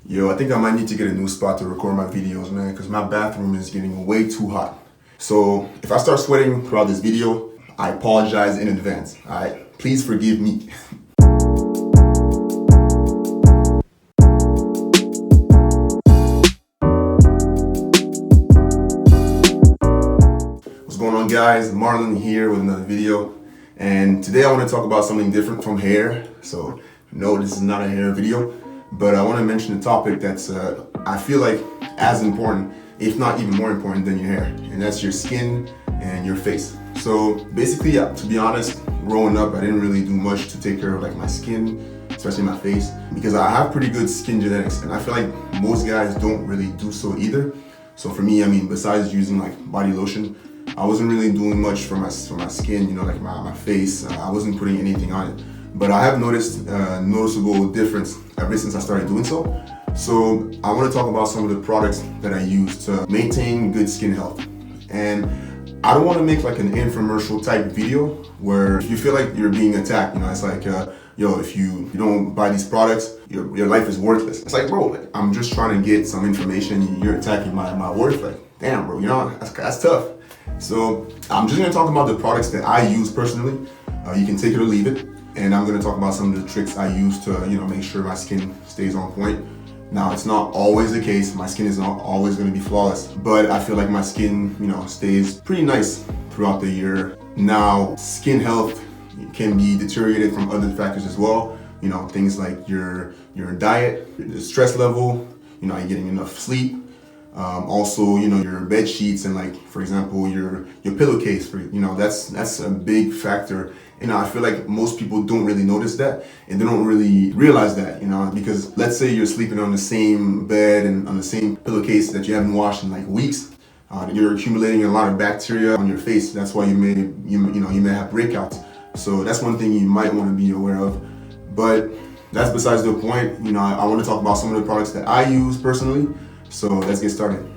Yo, I think I might need to get a new spot to record my videos, man, because my bathroom is getting way too hot. So if I start sweating throughout this video, I apologize in advance, all right? Please forgive me. What's going on, guys? Marlon here with another video. And today I want to talk about something different from hair. So no, this is not a hair video, but I want to mention a topic that's, I feel like, as important, if not even more important than your hair, and that's your skin and your face. So basically, to be honest, growing up, I didn't really do much to take care of like my skin, especially my face, because I have pretty good skin genetics, and I feel like most guys don't really do so either. So for me, I mean, besides using like body lotion, I wasn't really doing much for my skin, you know, like my face. I wasn't putting anything on it. But I have noticed a noticeable difference ever since I started doing so. So I want to talk about some of the products that I use to maintain good skin health. And I don't want to make like an infomercial type video where you feel like you're being attacked. You know, it's like, yo, if you don't buy these products, your life is worthless. It's like, bro, like, I'm just trying to get some information and you're attacking my worth. Like, damn, bro, you know, that's tough. So I'm just going to talk about the products that I use personally. You can take it or leave it. And I'm going to talk about some of the tricks I use to, you know, make sure my skin stays on point. Now, it's not always the case. My skin is not always going to be flawless, but I feel like my skin, you know, stays pretty nice throughout the year. Now, skin health can be deteriorated from other factors as well. You know, things like your diet, the stress level, you know, are you getting enough sleep? Also, you know, your bed sheets and, like, for example, your pillowcase, you know, that's a big factor. You know, I feel like most people don't really notice that, and they don't really realize that, you know, because let's say you're sleeping on the same bed and on the same pillowcase that you haven't washed in like weeks. You're accumulating a lot of bacteria on your face. That's why you may have breakouts. So that's one thing you might want to be aware of. But that's besides the point. You know, I want to talk about some of the products that I use personally. So let's get started.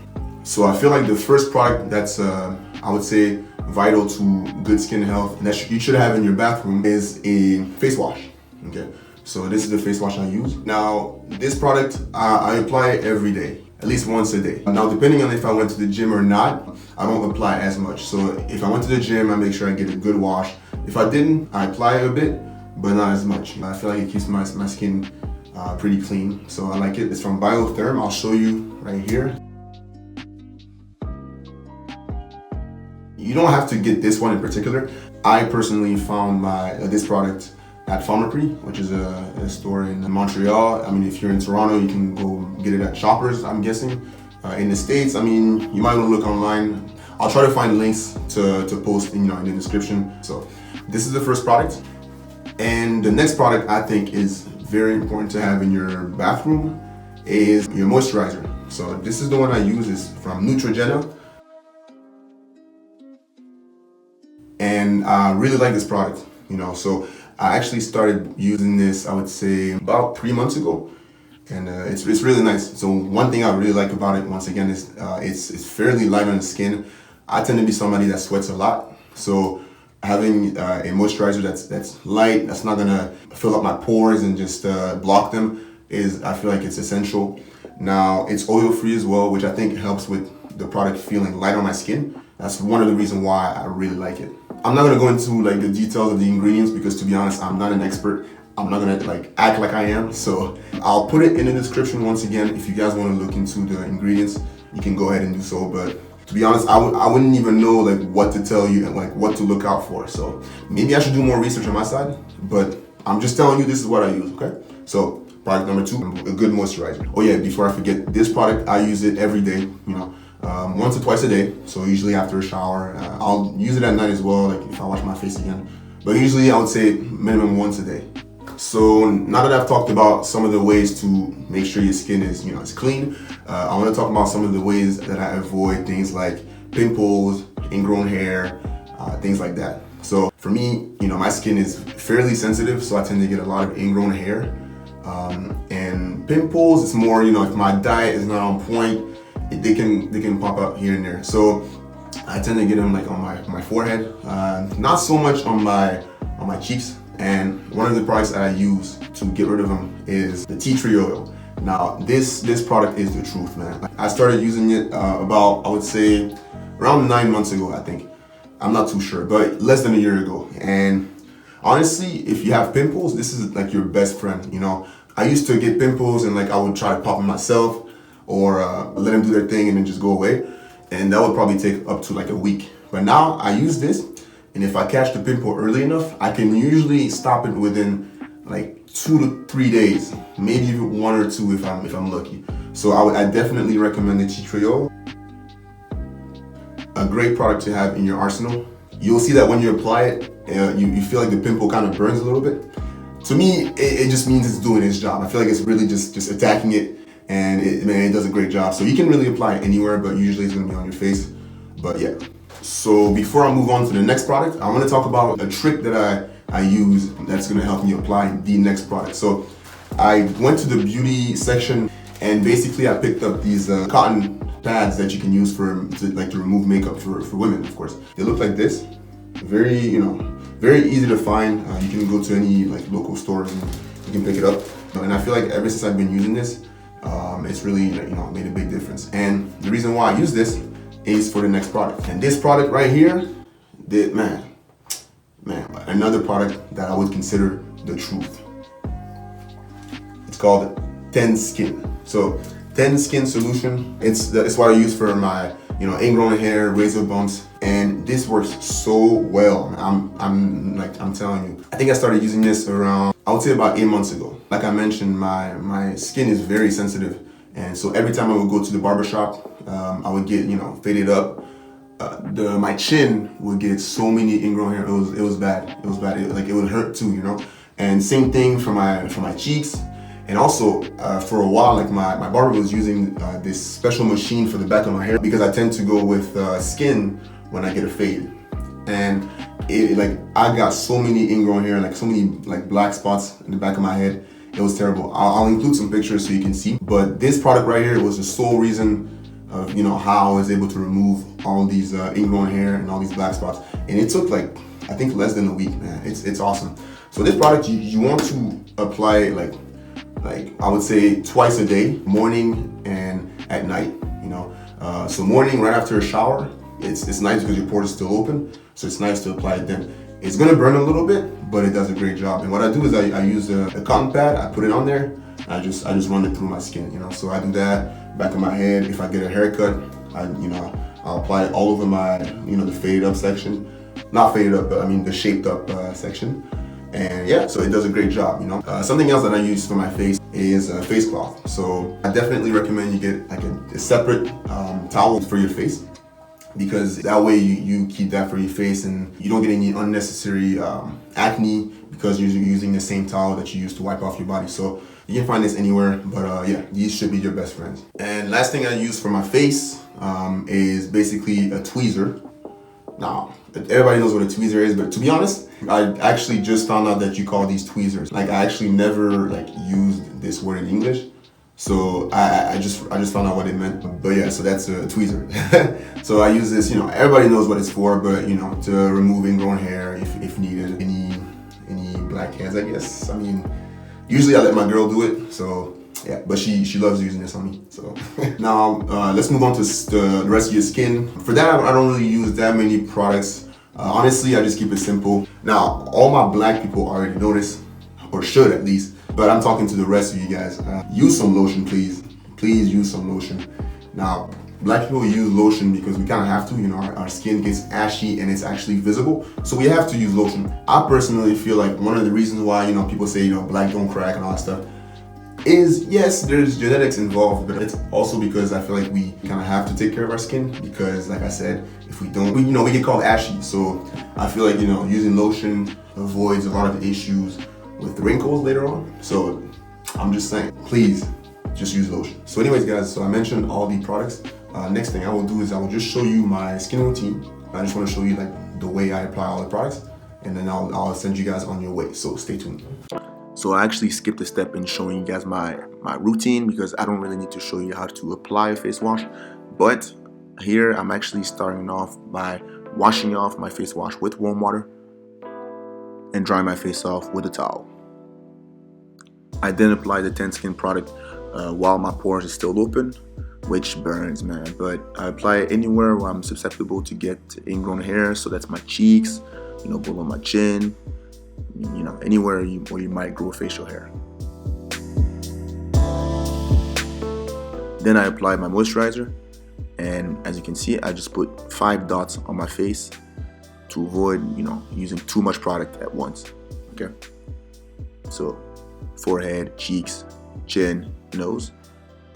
So I feel like the first product that's, I would say, vital to good skin health and that you should have in your bathroom is a face wash. Okay, so this is the face wash I use. Now, this product, I apply it every day, at least once a day. Now, depending on if I went to the gym or not, I don't apply as much. So if I went to the gym, I make sure I get a good wash. If I didn't, I apply it a bit, but not as much. I feel like it keeps my skin pretty clean, so I like it. It's from Biotherm. I'll show you right here. You don't have to get this one in particular. I personally found this product at Pharmaprix, which is a store in Montreal. I mean, if you're in Toronto, you can go get it at Shoppers, I'm guessing. In the States, I mean, you might want to look online. I'll try to find links to post, you know, in the description. So this is the first product. And the next product I think is very important to have in your bathroom is your moisturizer. So this is the one I use. It's from Neutrogena. And I really like this product, you know, so I actually started using this, I would say, about 3 months ago, and it's really nice. So one thing I really like about it, once again, is it's fairly light on the skin. I tend to be somebody that sweats a lot, so having a moisturizer that's light, that's not gonna fill up my pores and just block them, I feel like it's essential. Now, it's oil-free as well, which I think helps with the product feeling light on my skin. That's one of the reasons why I really like it. I'm not gonna go into like the details of the ingredients because, to be honest, I'm not an expert. I'm not gonna like act like I am. So I'll put it in the description once again. If you guys want to look into the ingredients, you can go ahead and do so. But to be honest, I wouldn't even know like what to tell you and like what to look out for. So maybe I should do more research on my side. But I'm just telling you this is what I use. Okay. So product number 2, a good moisturizer. Oh yeah, before I forget, this product I use it every day. You know. Once or twice a day, so usually after a shower. I'll use it at night as well, like if I wash my face again. But usually I would say minimum once a day. So now that I've talked about some of the ways to make sure your skin is, you know, it's clean, I want to talk about some of the ways that I avoid things like pimples, ingrown hair, things like that. So for me, you know, my skin is fairly sensitive, so I tend to get a lot of ingrown hair. And pimples, it's more, you know, if my diet is not on point, they can pop up here and there. So I tend to get them like on my forehead, not so much on my cheeks. And one of the products that I use to get rid of them is the tea tree oil. Now, this product is the truth, man. I started using it about, I would say, around 9 months ago, I think. I'm not too sure, but less than a year ago. And honestly, if you have pimples, this is like your best friend, you know? I used to get pimples and like I would try to pop them myself or let them do their thing and then just go away. And that would probably take up to like a week. But now I use this, and if I catch the pimple early enough, I can usually stop it within like 2 to 3 days, maybe even 1 or 2 if I'm lucky. So I definitely recommend the tea trio. A great product to have in your arsenal. You'll see that when you apply it, you feel like the pimple kind of burns a little bit. To me, it just means it's doing its job. I feel like it's really just attacking it, and it does a great job. So you can really apply it anywhere, but usually it's gonna be on your face. But yeah. So before I move on to the next product, I want to talk about a trick that I use that's going to help me apply the next product. So I went to the beauty section, and basically I picked up these cotton pads that you can use to remove makeup for women, of course. They look like this. Very, very easy to find. You can go to any like local stores and you can pick it up. And I feel like ever since I've been using this, it's really made a big difference. And the reason why I use this is for the next product. And this product right here, another product that I would consider the truth. It's called 10 Skin. So 10 Skin solution, it's what I use for my ingrown hair, razor bumps, and this works so well. I'm telling you. I think I started using this around, I would say about 8 months ago. Like I mentioned, my skin is very sensitive. And so every time I would go to the barbershop, I would get, faded up. My chin would get so many ingrown hair. It was bad. It was bad. It would hurt too, And same thing for my cheeks. And also, for a while, like my barber was using this special machine for the back of my hair because I tend to go with skin when I get a fade. And I got so many ingrown hair, like so many like black spots in the back of my head. It was terrible. I'll include some pictures so you can see. But this product right here was the sole reason of how I was able to remove all these ingrown hair and all these black spots. And it took like, I think less than a week, man. It's awesome. So this product, you want to apply it like I would say twice a day, morning and at night, So morning, right after a shower, it's nice because your pores are still open. So it's nice to apply it then. It's gonna burn a little bit, but it does a great job. And what I do is I use a cotton pad, I put it on there, and I just run it through my skin, So I do that, back of my head. If I get a haircut, I'll apply it all over my, the faded up section. Not faded up, but I mean the shaped up section. And yeah, so it does a great job, Something else that I use for my face is a face cloth. So I definitely recommend you get like a separate towel for your face, because that way you keep that for your face and you don't get any unnecessary acne because you're using the same towel that you use to wipe off your body. So you can find this anywhere, but yeah, these should be your best friends. And last thing I use for my face is basically a tweezer. Now, everybody knows what a tweezer is, but to be honest, I actually just found out that you call these tweezers. Like I actually never used this word in English. So I just found out what it meant. But yeah, so that's a tweezer. So I use this, everybody knows what it's for, but to remove ingrown hair if needed. Any black hairs, I guess. I mean, usually I let my girl do it, so yeah, but she loves using this on me. So now let's move on to the rest of your skin. For that, I don't really use that many products. Honestly, I just keep it simple. Now, all my black people already know this, or should at least, but I'm talking to the rest of you guys. Use some lotion, please. Please use some lotion. Now, black people use lotion because we kind of have to, our skin gets ashy and it's actually visible. So we have to use lotion. I personally feel like one of the reasons why, people say, black don't crack and all that stuff is, yes, there's genetics involved, but it's also because I feel like we kind of have to take care of our skin because, like I said, if we don't, we get called ashy. So I feel like, using lotion avoids a lot of issues with wrinkles later on. So I'm just saying, please just use lotion. So anyways, guys, so I mentioned all the products. Next thing I will do is I will just show you my skin routine. I just want to show you the way I apply all the products, and then I'll send you guys on your way. So stay tuned. So I actually skipped a step in showing you guys my routine because I don't really need to show you how to apply a face wash. But here I'm actually starting off by washing off my face wash with warm water and dry my face off with a towel. I then apply the 10 Skin product while my pores are still open, which burns, man. But I apply it anywhere where I'm susceptible to get ingrown hair. So that's my cheeks, below my chin, anywhere where you might grow facial hair. Then I apply my moisturizer, and as you can see, I just put 5 dots on my face to avoid, using too much product at once. Okay. So forehead, cheeks, chin, nose,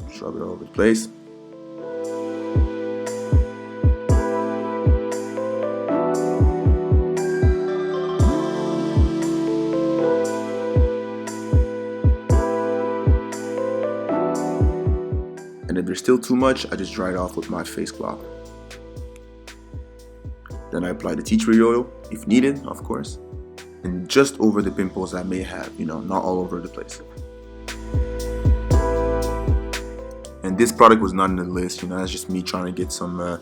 just rub it all over the place. And if there's still too much, I just dry it off with my face cloth. Then I apply the tea tree oil, if needed, of course, and just over the pimples I may have, not all over the place. And this product was not in the list, that's just me trying to get some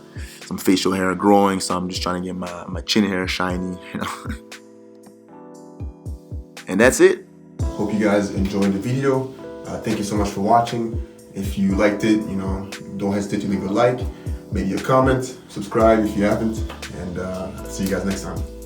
facial hair growing, so I'm just trying to get my chin hair shiny, And that's it. Hope you guys enjoyed the video. Thank you so much for watching. If you liked it, don't hesitate to leave a like, maybe a comment, subscribe if you haven't, and see you guys next time.